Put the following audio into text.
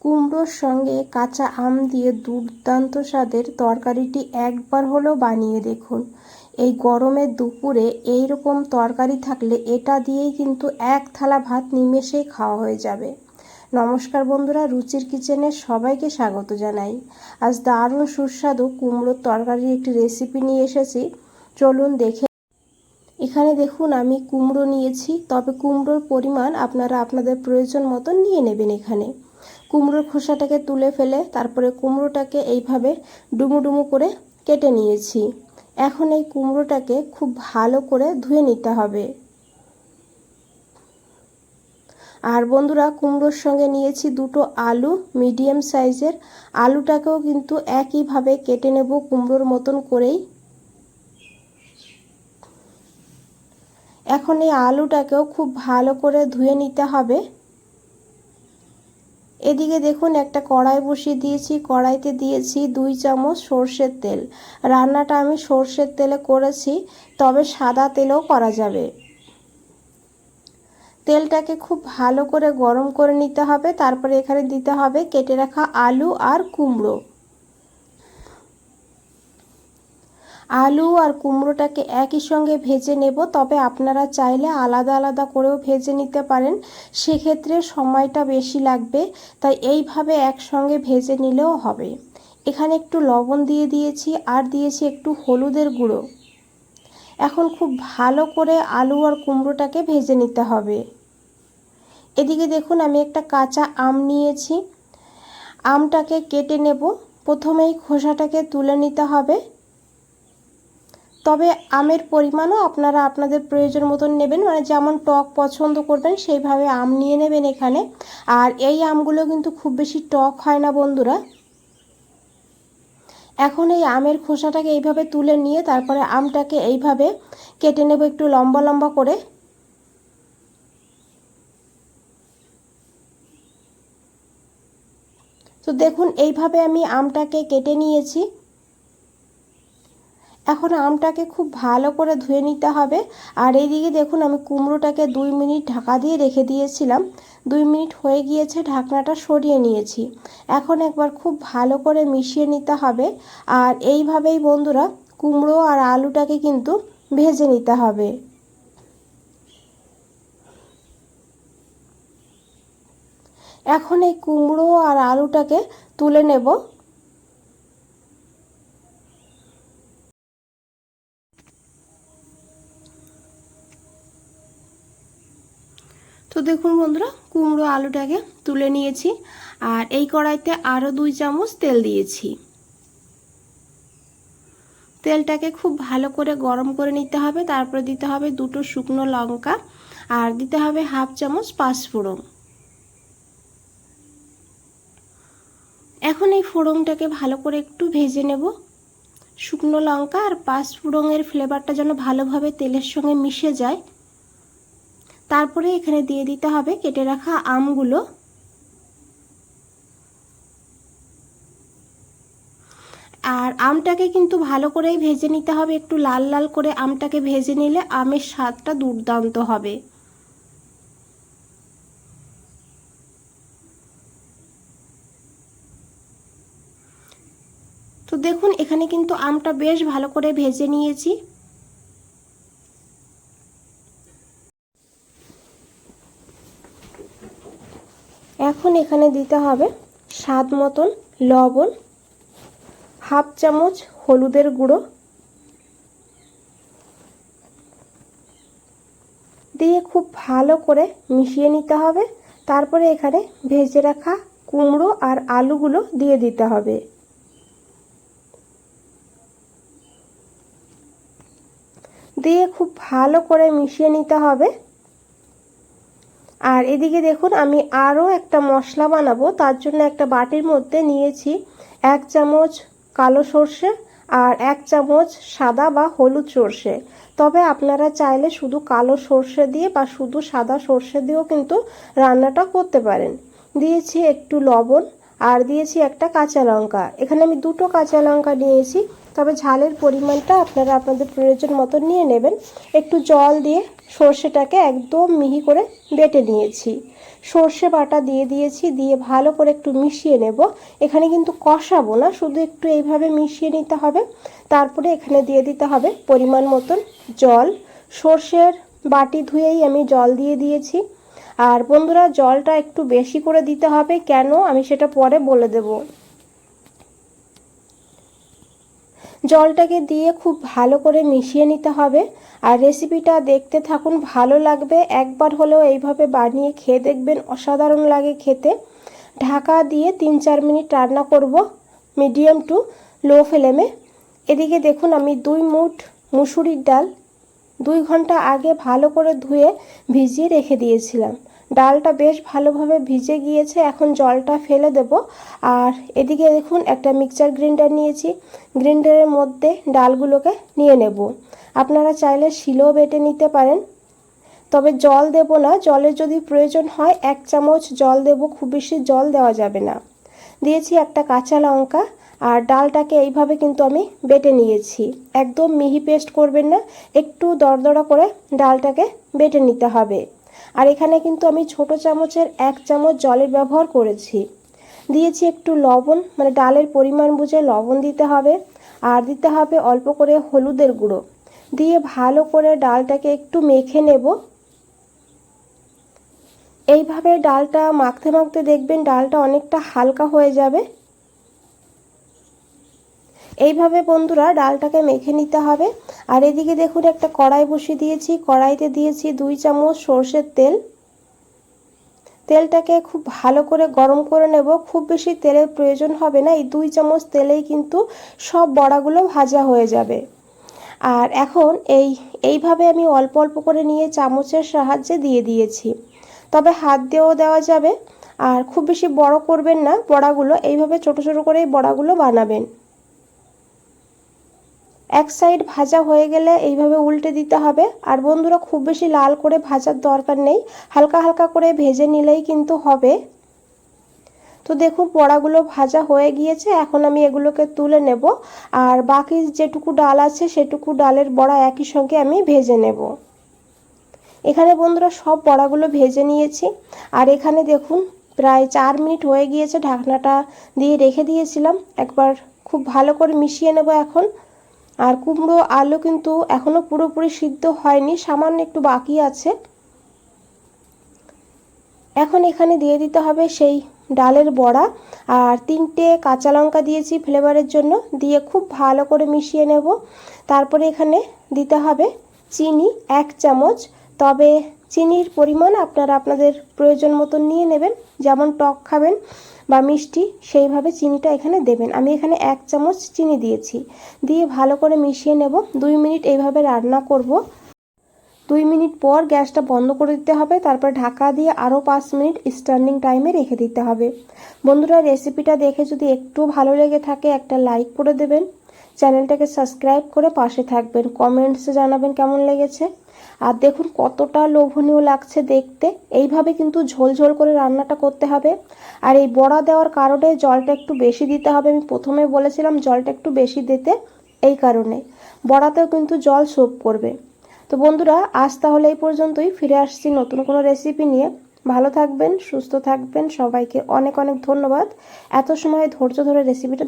কুমড়োর সঙ্গে কাঁচা আম দিয়ে দুর্দান্ত স্বাদের তরকারিটি একবার হলেও বানিয়ে দেখুন। এই গরমের দুপুরে এই রকম তরকারি থাকলে এটা দিয়েই কিন্তু এক থালা ভাত নিমেষেই খাওয়া হয়ে যাবে। নমস্কার বন্ধুরা, রুচির কিচেনে সবাইকে স্বাগত জানাই। আজ দারুণ সুস্বাদু কুমড়োর তরকারির একটি রেসিপি নিয়ে এসেছি, চলুন দেখে। এখানে দেখুন আমি কুমড়ো নিয়েছি, তবে কুমড়োর পরিমাণ আপনারা আপনাদের প্রয়োজন মতন নিয়ে নেবেন। এখানে কুমড়োর খোসাটাকে তুলে ফেলে তারপরে কুমড়োটাকে এইভাবে ডুমু ডুমু করে কেটে নিয়েছি। এখন এই কুমড়োটাকে খুব ভালো করে ধুয়ে নিতে হবে। আর বন্ধুরা, কুমড়োর সঙ্গে নিয়েছি দুটো আলু, মিডিয়াম সাইজের। আলুটাকেও কিন্তু একইভাবে কেটে নেব কুমড়োর মতন করেই। এখন এই আলুটাকেও খুব ভালো করে ধুয়ে নিতে হবে। এদিকে দেখুন একটা কড়াই বসিয়ে দিয়েছি, কড়াইতে দিয়েছি 2 চামচ সর্ষের তেল। রান্নাটা আমি সর্ষের তেলে করেছি, তবে সাদা তেলেও করা যাবে। তেলটাকে খুব ভালো করে গরম করে নিতে হবে। তারপরে এখানে দিতে হবে কেটে রাখা আলু আর কুমড়ো। আলু আর কুমড়োটাকে একই সঙ্গে ভেজে নেব, তবে আপনারা চাইলে আলাদা আলাদা করেও ভেজে নিতে পারেন, সেক্ষেত্রে সময়টা বেশি লাগবে, তাই এইভাবে একসঙ্গে ভেজে নিলেও হবে। এখানে একটু লবণ দিয়ে দিয়েছি আর দিয়েছি একটু হলুদের গুঁড়ো। এখন খুব ভালো করে আলু আর কুমড়োটাকে ভেজে নিতে হবে। এদিকে দেখুন আমি একটা কাঁচা আম নিয়েছি, আমটাকে কেটে নেব। প্রথমেই খোসাটাকে তুলে নিতে হবে, তবে আমের পরিমাণও আপনারা আপনাদের প্রয়োজন মতন নেবেন, মানে যেমন টক পছন্দ করবেন সেইভাবে আম নিয়ে নেবেন এখানে। আর এই আমগুলো কিন্তু খুব বেশি টক হয় না বন্ধুরা। এখন এই আমের খোসাটাকে এইভাবে তুলে নিয়ে তারপরে আমটাকে এইভাবে কেটে নেব একটু লম্বা লম্বা করে। তো দেখুন এইভাবে আমি আমটাকে কেটে নিয়েছি। এখন আমটাকে খুব ভালো করে ধুয়ে নিতে হবে। আর এইদিকে দেখুন আমি কুমড়োটাকে 2 মিনিট ঢাকা দিয়ে রেখে দিয়েছিলাম। 2 মিনিট হয়ে গিয়েছে, ঢাকনাটা সরিয়ে নিয়েছি। এখন একবার খুব ভালো করে মিশিয়ে নিতে হবে। আর এইভাবেই বন্ধুরা কুমড়ো আর আলুটাকে কিন্তু ভেজে নিতে হবে। এখন এই কুমড়ো আর আলুটাকে তুলে নেব। তো দেখুন বন্ধুরা, কুমড়ো আলুটাকে তুলে নিয়েছি। আর এই কড়াইতে আরও 2 চামচ তেল দিয়েছি। তেলটাকে খুব ভালো করে গরম করে নিতে হবে। তারপরে দিতে হবে 2টো শুকনো লঙ্কা আর দিতে হবে 1/2 চামচ পাঁচফোড়ন। এখন এই ফোড়নটাকে ভালো করে একটু ভেজে নেব। শুকনো লঙ্কা আর পাঁচফোড়নের ফ্লেভারটা যেন ভালোভাবে তেলের সঙ্গে মিশে যায়। তারপরে এখানে দিয়ে দিতে হবে কেটে রাখা আমগুলো। আর আমটাকে কিন্তু ভালো করেই ভেজে নিতে হবে, একটু লাল লাল করে আমটাকে ভেজে নিলে আমের স্বাদটা দুর্দান্ত হবে। তো দেখুন এখানে কিন্তু আমটা বেশ ভালো করে ভেজে নিয়েছি। এখন এখানে দিতে হবে স্বাদ মতন লবণ, 1/2 চামচ হলুদের গুঁড়ো দিয়ে খুব ভালো করে মিশিয়ে নিতে হবে। তারপরে এখানে ভেজে রাখা কুমড়ো আর আলুগুলো দিয়ে দিতে হবে। দিয়ে খুব ভালো করে মিশিয়ে নিতে হবে। আর এদিকে দেখুন আমি আরও একটা মশলা বানাবো, তার জন্য একটা বাটির মধ্যে নিয়েছি 1 চামচ কালো সর্ষে আর 1 চামচ সাদা বা হলুদ সর্ষে। তবে আপনারা চাইলে শুধু কালো সর্ষে দিয়ে বা শুধু সাদা সর্ষে দিয়েও কিন্তু রান্নাটা করতে পারেন। দিয়েছি একটু লবণ আর দিয়েছি একটা কাঁচা লঙ্কা। এখানে আমি 2টো কাঁচা লঙ্কা নিয়েছি, তবে ঝালের পরিমাণটা আপনারা আপনাদের প্রয়োজন মতো নিয়ে নেবেন। একটু জল দিয়ে সর্ষেটাকে একদম মিহি করে বেটে নিয়েছি। সর্ষে বাটা দিয়ে দিয়েছি, দিয়ে ভালো করে একটু মিশিয়ে নেব। এখানে কিন্তু কষাবো না, শুধু একটু এইভাবে মিশিয়ে নিতে হবে। তারপরে এখানে দিয়ে দিতে হবে পরিমাণ মতন জল। সর্ষের বাটি ধুয়েই আমি জল দিয়ে দিয়েছি। আর বন্ধুরা, জলটা একটু বেশি করে দিতে হবে, কেন আমি সেটা পরে বলে দেব। জলটাকে দিয়ে খুব ভালো করে মিশিয়ে নিতে হবে। আর রেসিপিটা দেখতে থাকুন, ভালো লাগবে। একবার হলেও এইভাবে বানিয়ে খেয়ে দেখবেন, অসাধারণ লাগে খেতে। ঢাকা দিয়ে 3-4 মিনিট রান্না করব মিডিয়াম টু লো ফ্লেমে। এদিকে দেখুন, আমি 2 মুঠ মুসুরির ডাল 2 ঘন্টা আগে ভালো করে ধুয়ে ভিজিয়ে রেখে দিয়েছিলাম। ডালটা বেশ ভালোভাবে ভিজে গিয়েছে, এখন জলটা ফেলে দেব। আর এদিকে দেখুন, একটা মিক্সচার গ্রাইন্ডার নিয়েছি, গ্রাইন্ডারের মধ্যে ডালগুলোকে নিয়ে নেব। আপনারা চাইলে শিলেও বেটে নিতে পারেন, তবে জল দেব না। জলের যদি প্রয়োজন হয় 1 চামচ জল দেব, খুব বেশি জল দেওয়া যাবে না। দিয়েছি একটা কাঁচা লঙ্কা। আর ডালটাকে এইভাবে কিন্তু আমি বেটে নিয়েছি। একদম মিহি পেস্ট করবেন না, একটু দরদরা করে ডালটাকে বেটে নিতে হবে। আর এখানে কিন্তু আমি ছোট চামচের 1 চামচ জলের ব্যবহার করেছি। দিয়েছি একটু লবণ, মানে ডালের পরিমাণ বুঝে লবণ দিতে হবে। আর দিতে হবে অল্প করে হলুদের গুঁড়ো। দিয়ে ভালো করে ডালটাকে একটু মেখে নেব। এইভাবে ডালটা মাখতে মাখতে দেখবেন ডালটা অনেকটা হালকা হয়ে যাবে। এইভাবে বন্ধুরা ডালটাকে মেখে নিতে হবে। আর এদিকে দেখুন, একটা কড়াই বসিয়ে দিয়েছি। কড়াইতে দিয়েছি 2 চামচ সরষের তেল। তেলটাকে খুব ভালো করে গরম করে নেব। খুব বেশি তেলের প্রয়োজন হবে না, এই 2 চামচ তেলেই কিন্তু সব বড়াগুলো ভাজা হয়ে যাবে। আর এখন এইভাবে আমি অল্প অল্প করে নিয়ে চামচের সাহায্যে দিয়ে দিয়েছি, তবে হাত দিয়েও দেওয়া যাবে। আর খুব বেশি বড় করবেন না বড়াগুলো, এইভাবে ছোট ছোট করেই বড়াগুলো বানাবেন। এক সাইড ভাজা হয়ে গেলে এইভাবে উল্টে দিতে হবে। আর বন্ধুরা, খুব বেশি লাল করে ভাজার দরকার নেই, হালকা হালকা করে ভেজে নিলেই কিন্তু হবে। তো দেখুন, বড়াগুলো ভাজা হয়ে গিয়েছে, এখন আমি এগুলোকে তুলে নেব। আর বাকি যেটুকু ডাল আছে সেটুকু ডালের বড়া একই সঙ্গে আমি ভেজে নেব। এখানে বন্ধুরা সব বড়াগুলো ভেজে নিয়েছি। আর এখানে দেখুন, প্রায় 4 মিনিট হয়ে গিয়েছে, ঢাকনাটা দিয়ে রেখে দিয়েছিলাম। একবার খুব ভালো করে মিশিয়ে নেব এখন। আর কুমড়ো আলু কিন্তু এখনও পুরোপুরি সিদ্ধ হয়নি, সামান্য একটু বাকি আছে। এখন এখানে দিয়ে দিতে হবে সেই ডালের বড়া। আর 3টে কাঁচা লঙ্কা দিয়েছি ফ্লেভারের জন্য, দিয়ে খুব ভালো করে মিশিয়ে নেব। তারপরে এখানে দিতে হবে চিনি 1 চামচ। তবে চিনির পরিমাণ আপনারা আপনাদের প্রয়োজন মতো নিয়ে নেবেন, যেমন টক খাবেন বা মিষ্টি সেইভাবে চিনিটা এখানে দেবেন। আমি এখানে 1 চামচ চিনি দিয়েছি। দিয়ে ভালো করে মিশিয়ে নেব। 2 মিনিট এইভাবে রান্না করব। 2 মিনিট পর গ্যাসটা বন্ধ করে দিতে হবে। তারপর ঢাকা দিয়ে আরও 5 মিনিট স্ট্যান্ডিং টাইমে রেখে দিতে হবে। বন্ধুরা, রেসিপিটা দেখে যদি একটু ভালো লেগে থাকে একটা লাইক করে দেবেন, চ্যানেলটাকে সাবস্ক্রাইব করে পাশে থাকবেন, কমেন্টসে জানাবেন কেমন লেগেছে। আর দেখুন কতটা লোভনীয় লাগছে দেখতে। এইভাবে কিন্তু ঝোল ঝোল করে রান্নাটা করতে হবে। আর এই বড়া দেওয়ার কারণে জলটা একটু বেশি দিতে হবে, আমি প্রথমে বলেছিলাম জলটা একটু বেশি দিতে, এই কারণে বড়াতেও কিন্তু জল সোপ করবে। তো বন্ধুরা, আজ তাহলে এই পর্যন্তই। ফিরে আসছি নতুন কোনো রেসিপি নিয়ে। ভালো থাকবেন, সুস্থ থাকবেন, সবাইকে অনেক অনেক ধন্যবাদ এত সময় ধৈর্য ধরে রেসিপিটা